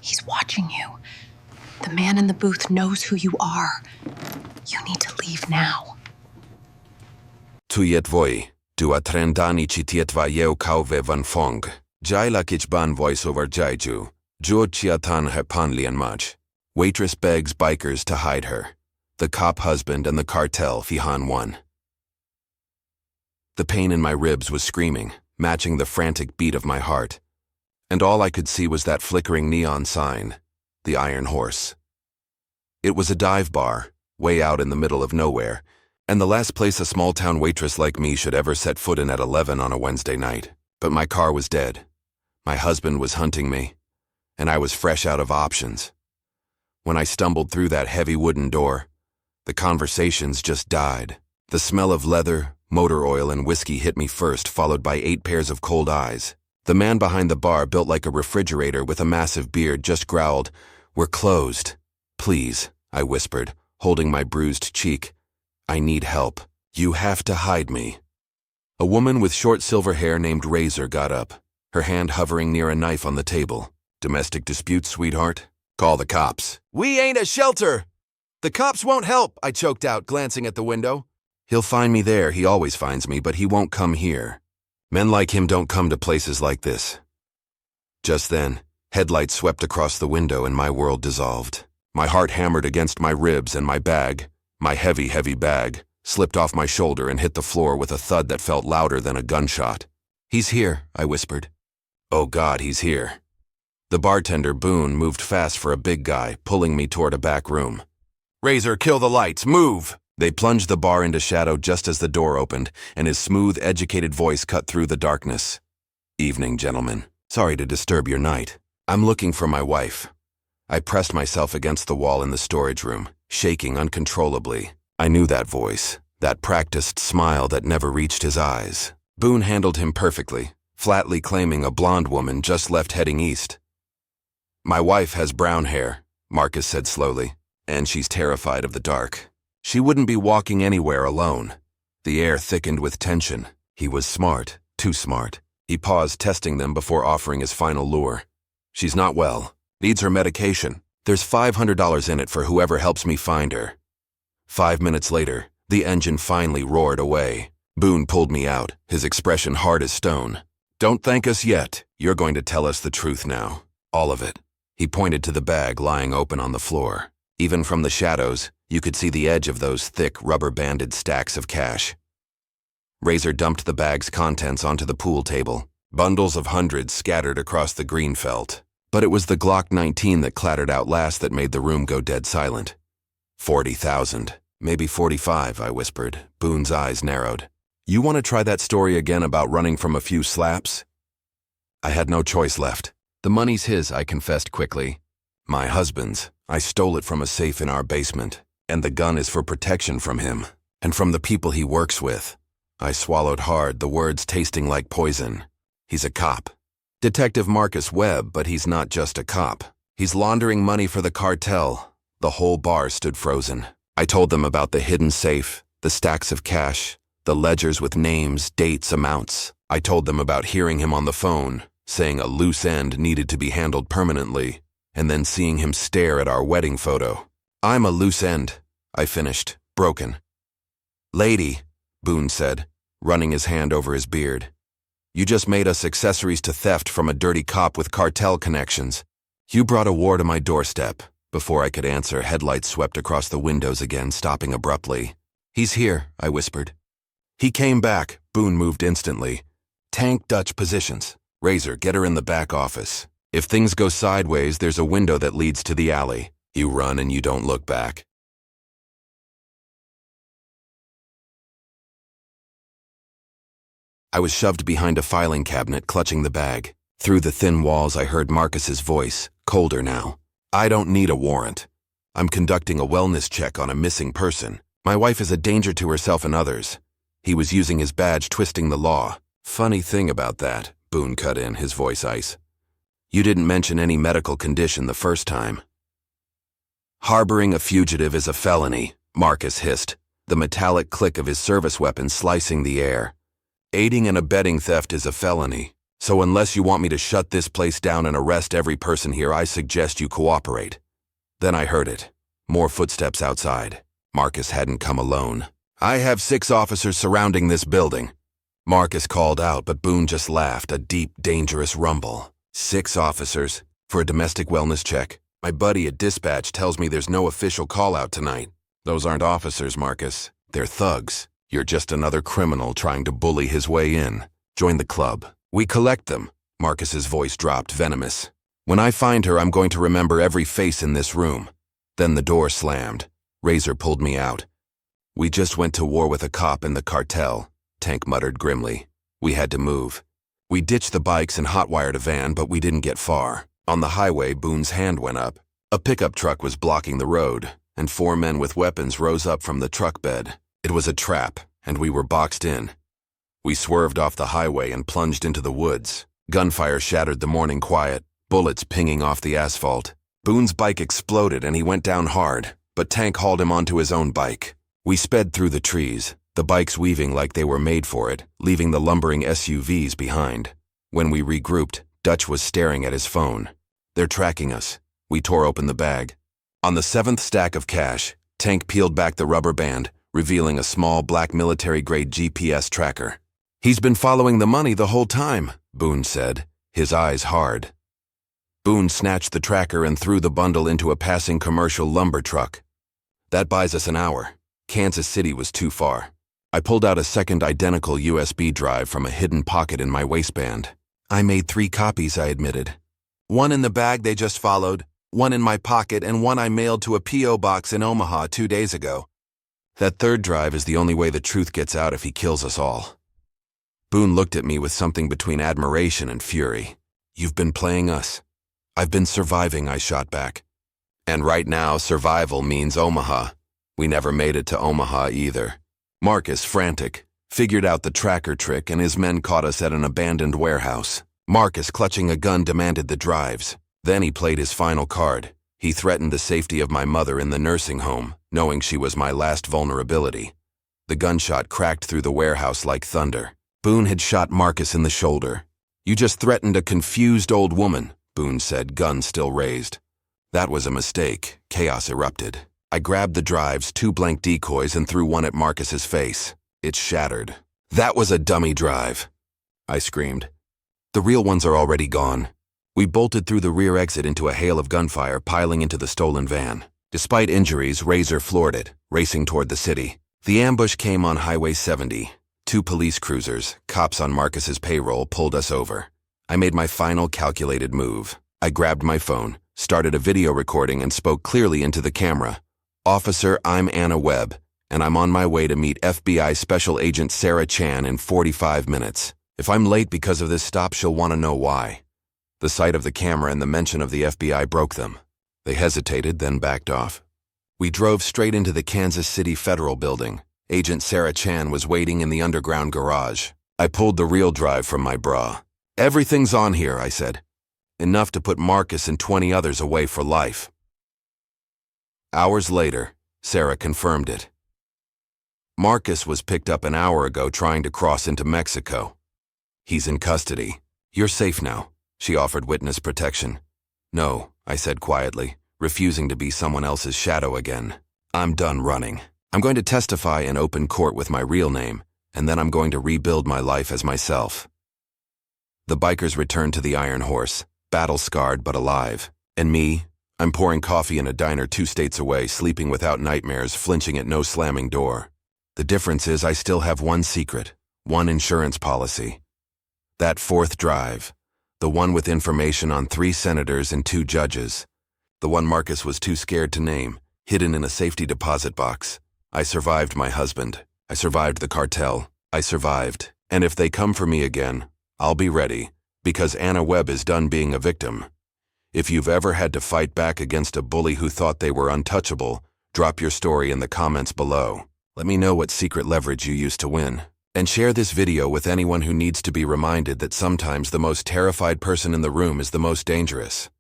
He's watching you. The man in the booth knows who you are. You need to leave now. Tu jet voi, du a trendani ci tietva jeu kauve van fong. Jaila kich ban voiceover jaiju. Juo chiatan he panlian mach. Waitress begs bikers to hide her. The cop husband and the cartel Fihan 1. The pain in my ribs was screaming, matching the frantic beat of my heart. And all I could see was that flickering neon sign, the Iron Horse. It was a dive bar, way out in the middle of nowhere, and the last place a small-town waitress like me should ever set foot in at 11 on a Wednesday night. But my car was dead. My husband was hunting me, and I was fresh out of options. When I stumbled through that heavy wooden door, the conversations just died. The smell of leather, motor oil, and whiskey hit me first, followed by 8 pairs of cold eyes. The man behind the bar, built like a refrigerator with a massive beard, just growled, "We're closed." "Please," I whispered, holding my bruised cheek. "I need help. You have to hide me." A woman with short silver hair named Razor got up, her hand hovering near a knife on the table. "Domestic dispute, sweetheart? Call the cops." "We ain't a shelter!" "The cops won't help," I choked out, glancing at the window. "He'll find me there. He always finds me, but he won't come here. Men like him don't come to places like this." Just then, headlights swept across the window and my world dissolved. My heart hammered against my ribs, and my bag, my heavy, heavy bag, slipped off my shoulder and hit the floor with a thud that felt louder than a gunshot. "He's here," I whispered. "Oh God, he's here." The bartender, Boone, moved fast for a big guy, pulling me toward a back room. "Razor, kill the lights, move!" They plunged the bar into shadow just as the door opened, and his smooth, educated voice cut through the darkness. "Evening, gentlemen. Sorry to disturb your night. I'm looking for my wife." I pressed myself against the wall in the storage room, shaking uncontrollably. I knew that voice, that practiced smile that never reached his eyes. Boone handled him perfectly, flatly claiming a blonde woman just left heading east. "My wife has brown hair," Marcus said slowly, "and she's terrified of the dark. She wouldn't be walking anywhere alone." The air thickened with tension. He was smart, too smart. He paused, testing them before offering his final lure. "She's not well. Needs her medication. There's $500 in it for whoever helps me find her." 5 minutes later, the engine finally roared away. Boone pulled me out, his expression hard as stone. "Don't thank us yet. You're going to tell us the truth now. All of it." He pointed to the bag lying open on the floor. Even from the shadows, you could see the edge of those thick, rubber-banded stacks of cash. Razor dumped the bag's contents onto the pool table, bundles of hundreds scattered across the green felt. But it was the Glock 19 that clattered out last that made the room go dead silent. 40,000, maybe 45, I whispered. Boone's eyes narrowed. "You want to try that story again about running from a few slaps?" I had no choice left. "The money's his," I confessed quickly. "My husband's. I stole it from a safe in our basement, and the gun is for protection from him, and from the people he works with." I swallowed hard, the words tasting like poison. "He's a cop. Detective Marcus Webb, but he's not just a cop. He's laundering money for the cartel." The whole bar stood frozen. I told them about the hidden safe, the stacks of cash, the ledgers with names, dates, amounts. I told them about hearing him on the phone, saying a loose end needed to be handled permanently, and then seeing him stare at our wedding photo. "I'm a loose end," I finished, broken. "Lady," Boone said, running his hand over his beard, "you just made us accessories to theft from a dirty cop with cartel connections. You brought a war to my doorstep." Before I could answer, headlights swept across the windows again, stopping abruptly. "He's here," I whispered. He came back. Boone moved instantly. "Tank Dutch positions. Razor, get her in the back office. If things go sideways, there's a window that leads to the alley. You run and you don't look back." I was shoved behind a filing cabinet, clutching the bag. Through the thin walls, I heard Marcus's voice, colder now. "I don't need a warrant. I'm conducting a wellness check on a missing person. My wife is a danger to herself and others." He was using his badge, twisting the law. "Funny thing about that," Boone cut in, his voice ice. "You didn't mention any medical condition the first time." "Harboring a fugitive is a felony," Marcus hissed, the metallic click of his service weapon slicing the air. "Aiding and abetting theft is a felony. So unless you want me to shut this place down and arrest every person here, I suggest you cooperate. Then I heard it. More footsteps outside. Marcus hadn't come alone. I have 6 officers surrounding this building. Marcus called out, but Boone just laughed, a deep, dangerous rumble. 6 officers? For a domestic wellness check? My buddy at dispatch tells me there's no official call-out tonight. Those aren't officers, Marcus. They're thugs. You're just another criminal trying to bully his way in. Join the club. We collect them. Marcus's voice dropped, venomous. When I find her, I'm going to remember every face in this room. Then the door slammed. Razor pulled me out. We just went to war with a cop in the cartel, Tank muttered grimly. We had to move. We ditched the bikes and hotwired a van, but we didn't get far. On the highway, Boone's hand went up. A pickup truck was blocking the road, and 4 men with weapons rose up from the truck bed. It was a trap, and we were boxed in. We swerved off the highway and plunged into the woods. Gunfire shattered the morning quiet, bullets pinging off the asphalt. Boone's bike exploded and he went down hard, but Tank hauled him onto his own bike. We sped through the trees, the bikes weaving like they were made for it, leaving the lumbering SUVs behind. When we regrouped, Dutch was staring at his phone. They're tracking us. We tore open the bag. On the 7th stack of cash, Tank peeled back the rubber band, revealing a small black military-grade GPS tracker. He's been following the money the whole time, Boone said, his eyes hard. Boone snatched the tracker and threw the bundle into a passing commercial lumber truck. That buys us an hour. Kansas City was too far. I pulled out a second identical USB drive from a hidden pocket in my waistband. I made 3 copies, I admitted. 1 in the bag they just followed, 1 in my pocket, and 1 I mailed to a P.O. box in Omaha 2 days ago. That 3rd drive is the only way the truth gets out if he kills us all. Boone looked at me with something between admiration and fury. You've been playing us. I've been surviving, I shot back. And right now, survival means Omaha. We never made it to Omaha either. Marcus, frantic, figured out the tracker trick and his men caught us at an abandoned warehouse. Marcus, clutching a gun, demanded the drives. Then he played his final card. He threatened the safety of my mother in the nursing home, knowing she was my last vulnerability. The gunshot cracked through the warehouse like thunder. Boone had shot Marcus in the shoulder. You just threatened a confused old woman, Boone said, gun still raised. That was a mistake. Chaos erupted. I grabbed the drives, 2 blank decoys, and threw one at Marcus's face. It shattered. That was a dummy drive, I screamed. The real ones are already gone. We bolted through the rear exit into a hail of gunfire, piling into the stolen van. Despite injuries, Razor floored it, racing toward the city. The ambush came on Highway 70. 2 police cruisers, cops on Marcus's payroll, pulled us over. I made my final calculated move. I grabbed my phone, started a video recording, and spoke clearly into the camera. Officer, I'm Anna Webb, and I'm on my way to meet FBI Special Agent Sarah Chan in 45 minutes. If I'm late because of this stop, she'll want to know why. The sight of the camera and the mention of the FBI broke them. They hesitated, then backed off. We drove straight into the Kansas City Federal Building. Agent Sarah Chan was waiting in the underground garage. I pulled the real drive from my bra. Everything's on here, I said. Enough to put Marcus and 20 others away for life. Hours later, Sarah confirmed it. Marcus was picked up an hour ago trying to cross into Mexico. He's in custody. You're safe now, she offered witness protection. No, I said quietly, refusing to be someone else's shadow again. I'm done running. I'm going to testify in open court with my real name, and then I'm going to rebuild my life as myself. The bikers returned to the Iron Horse, battle-scarred but alive. And me, I'm pouring coffee in a diner 2 states away, sleeping without nightmares, flinching at no slamming door. The difference is I still have one secret, one insurance policy. That 4th drive, the one with information on 3 senators and 2 judges. The one Marcus was too scared to name, hidden in a safety deposit box. I survived my husband. I survived the cartel. I survived. And if they come for me again, I'll be ready, because Anna Webb is done being a victim. If you've ever had to fight back against a bully who thought they were untouchable, drop your story in the comments below. Let me know what secret leverage you used to win. And share this video with anyone who needs to be reminded that sometimes the most terrified person in the room is the most dangerous.